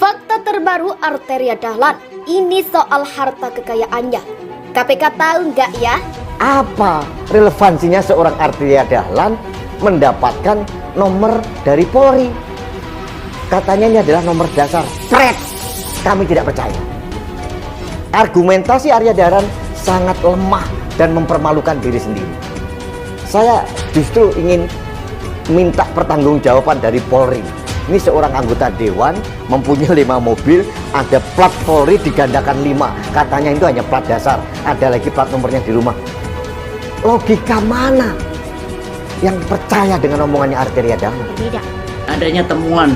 Fakta terbaru Arteria Dahlan, ini soal harta kekayaannya. KPK tahu nggak ya? Apa relevansinya seorang Arteria Dahlan mendapatkan nomor dari Polri? Katanya ini adalah nomor dasar. Pret! Kami tidak percaya. Argumentasi Arteria Dahlan sangat lemah dan mempermalukan diri sendiri. Saya justru ingin minta pertanggungjawaban dari Polri. Ini seorang anggota dewan mempunyai 5 mobil, ada plat Polri digandakan 5. Katanya itu hanya plat dasar, ada lagi plat nomornya di rumah. Logika mana yang percaya dengan omongannya Arteria Dahlan? Tidak. Adanya temuan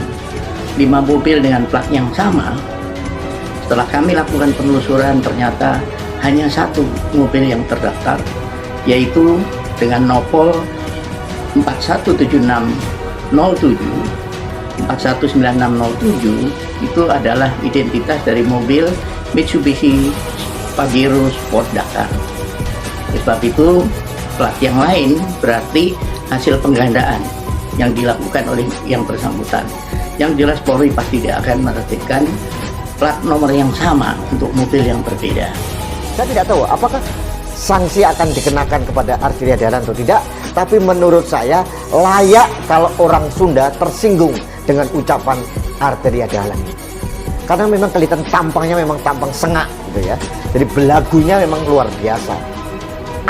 5 mobil dengan plat yang sama. Setelah kami lakukan penelusuran, ternyata hanya 1 mobil yang terdaftar, yaitu dengan nopol 417607 419607. Itu adalah identitas dari mobil Mitsubishi Pajero Sport Dakar. Sebab itu plat yang lain berarti hasil penggandaan yang dilakukan oleh yang bersangkutan. Yang jelas Polri pasti tidak akan menerbitkan plat nomor yang sama untuk mobil yang berbeda. Saya tidak tahu apakah sanksi akan dikenakan kepada Arteria Dahlan atau tidak, tapi menurut saya layak kalau orang Sunda tersinggung dengan ucapan Arteria Dahlan. Karena memang kelihatan tampangnya memang tampang sengak gitu ya. Jadi belagunya memang luar biasa.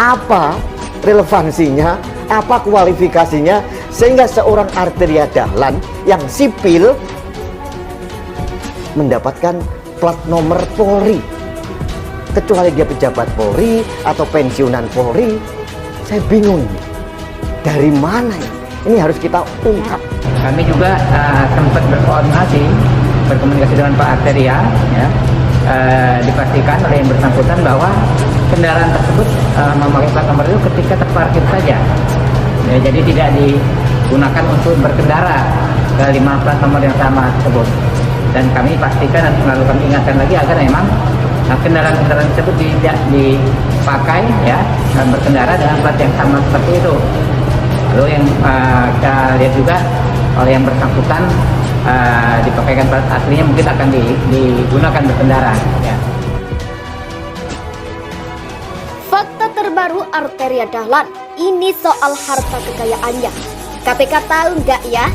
Apa relevansinya, apa kualifikasinya sehingga seorang Arteria Dahlan yang sipil mendapatkan plat nomor Polri? Kecuali dia pejabat Polri atau pensiunan Polri, saya bingung. Dari mana ya? Ini harus kita ungkap. Kami juga sempat berkomunikasi dengan Pak Arteria, ya, dipastikan oleh yang bersangkutan bahwa kendaraan tersebut memakai plat nomor itu ketika terparkir saja, ya, jadi tidak digunakan untuk berkendara ke 5 plat nomor yang sama tersebut. Dan kami pastikan harus melakukan ingatan lagi agar memang kendaraan-kendaraan tersebut tidak dipakai, ya, dan berkendara dengan plat yang sama seperti itu. Lalu yang kita lihat juga oleh yang bersangkutan dipakaikan plat aslinya mungkin akan digunakan berkendara, ya. Fakta terbaru Arteria Dahlan, ini soal harta kekayaannya. KPK tahu nggak ya?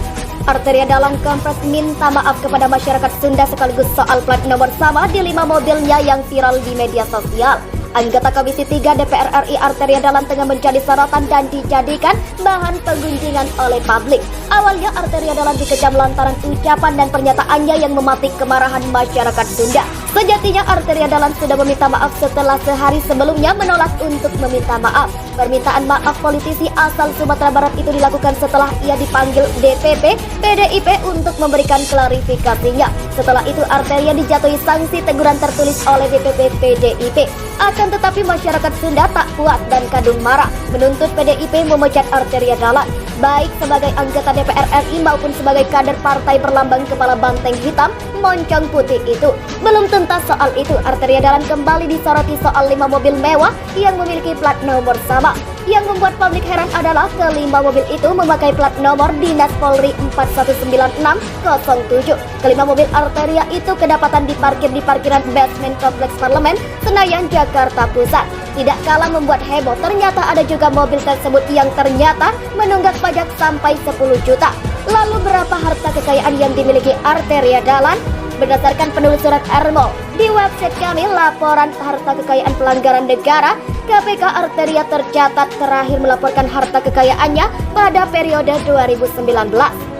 Arteria Dahlan Kompres minta maaf kepada masyarakat Sunda sekaligus soal plat nomor sama di 5 mobilnya yang viral di media sosial. Anggota Komisi 3 DPR RI Arteria Dahlan tengah menjadi sorotan dan dijadikan bahan penggunjingan oleh publik. Awalnya Arteria Dahlan dikejam lantaran ucapan dan pernyataannya yang mematik kemarahan masyarakat Sunda. Sejatinya Arteria Dahlan sudah meminta maaf setelah sehari sebelumnya menolak untuk meminta maaf. Permintaan maaf politisi asal Sumatera Barat itu dilakukan setelah ia dipanggil DPP PDIP untuk memberikan klarifikasinya. Setelah itu Arteria dijatuhi sanksi teguran tertulis oleh DPP PDIP. Akan tetapi masyarakat Sunda tak kuat dan kadung marah, menuntut PDIP memecat Arteria Dahlan, baik sebagai anggota DPR RI maupun sebagai kader partai berlambang kepala banteng hitam moncong putih itu. Belum tuntas soal itu, Arteria Dahlan kembali disoroti soal 5 mobil mewah yang memiliki plat nomor sama. Yang membuat publik heran adalah kelima mobil itu memakai plat nomor Dinas Polri 419607. Kelima mobil Arteria itu kedapatan diparkir di parkiran basement Kompleks Parlemen, Senayan, Jakarta Pusat. Tidak kalah membuat heboh, ternyata ada juga mobil tersebut yang ternyata menunggak pajak sampai 10 juta. Lalu berapa harta kekayaan yang dimiliki Arteria Dahlan? Berdasarkan penelusuran Ermol di website kami, laporan harta kekayaan pelanggaran negara, KPK Arteria tercatat terakhir melaporkan harta kekayaannya pada periode 2019.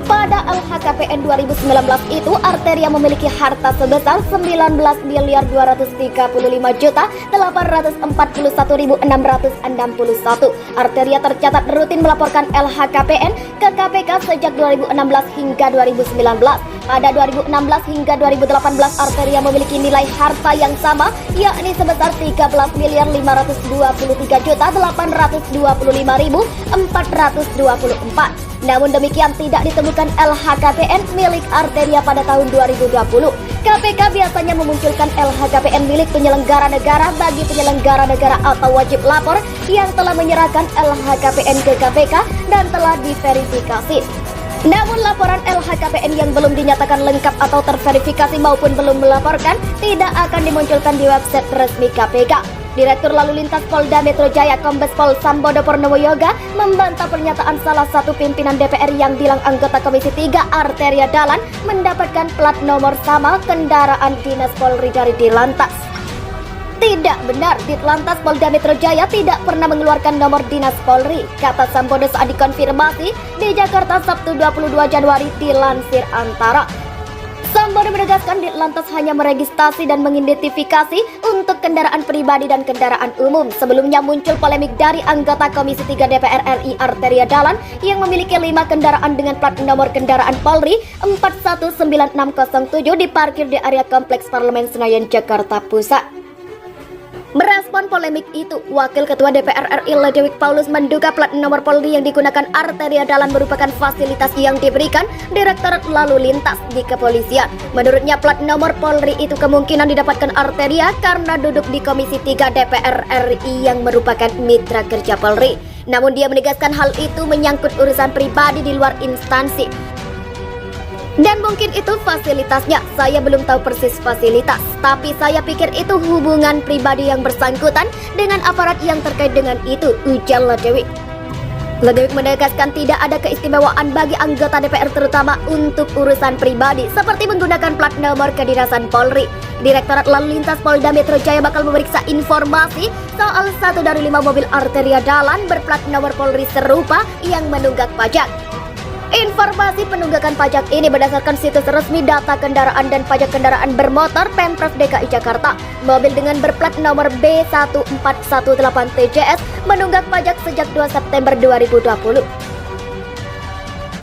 Pada LHKPN 2019 itu Arteria memiliki harta sebesar 19.235.841.661. Arteria tercatat rutin melaporkan LHKPN ke KPK sejak 2016 hingga 2019. Pada 2016 hingga 2018 Arteria memiliki nilai harta yang sama, yakni sebesar 13.523.825.424. Namun demikian tidak ditemukan LHKPN milik Arteria pada tahun 2020. KPK biasanya memunculkan LHKPN milik penyelenggara negara bagi penyelenggara negara atau wajib lapor yang telah menyerahkan LHKPN ke KPK dan telah diverifikasi. Namun laporan LHKPN yang belum dinyatakan lengkap atau terverifikasi maupun belum melaporkan tidak akan dimunculkan di website resmi KPK. Direktur Lalu Lintas Polda Metro Jaya Kombes Pol Sambodo Purnomo Yoga membantah pernyataan salah satu pimpinan DPR yang bilang anggota Komisi 3 Arteria Dahlan mendapatkan plat nomor sama kendaraan dinas Polri dari Dirlantas. Tidak benar, Ditlantas Polda Metro Jaya tidak pernah mengeluarkan nomor dinas Polri, kata Sambodo saat dikonfirmasi di Jakarta Sabtu 22 Januari dilansir Antara. Sambodo menegaskan Ditlantas hanya meregistrasi dan mengidentifikasi untuk kendaraan pribadi dan kendaraan umum. Sebelumnya muncul polemik dari anggota Komisi 3 DPR RI Arteria Dahlan yang memiliki 5 kendaraan dengan plat nomor kendaraan Polri 419607 diparkir di area Kompleks Parlemen Senayan, Jakarta Pusat. Merespon polemik itu, Wakil Ketua DPR RI Ledewik Paulus menduga plat nomor Polri yang digunakan Arteria Dahlan merupakan fasilitas yang diberikan Direktorat Lalu Lintas di kepolisian. Menurutnya plat nomor Polri itu kemungkinan didapatkan Arteria karena duduk di Komisi 3 DPR RI yang merupakan mitra kerja Polri. Namun dia menegaskan hal itu menyangkut urusan pribadi di luar instansi. Dan mungkin itu fasilitasnya, saya belum tahu persis fasilitas, tapi saya pikir itu hubungan pribadi yang bersangkutan dengan aparat yang terkait dengan itu, ujar Ledewik. Ledewik menegaskan tidak ada keistimewaan bagi anggota DPR terutama untuk urusan pribadi seperti menggunakan plat nomor kedinasan Polri. Direktorat Lalu Lintas Polda Metro Jaya bakal memeriksa informasi soal 1 dari 5 mobil Arteria Dahlan berplat nomor Polri serupa yang menunggak pajak. Informasi penunggakan pajak ini berdasarkan situs resmi data kendaraan dan pajak kendaraan bermotor Pemprov DKI Jakarta. Mobil dengan berplat nomor B1418TJS menunggak pajak sejak 2 September 2020.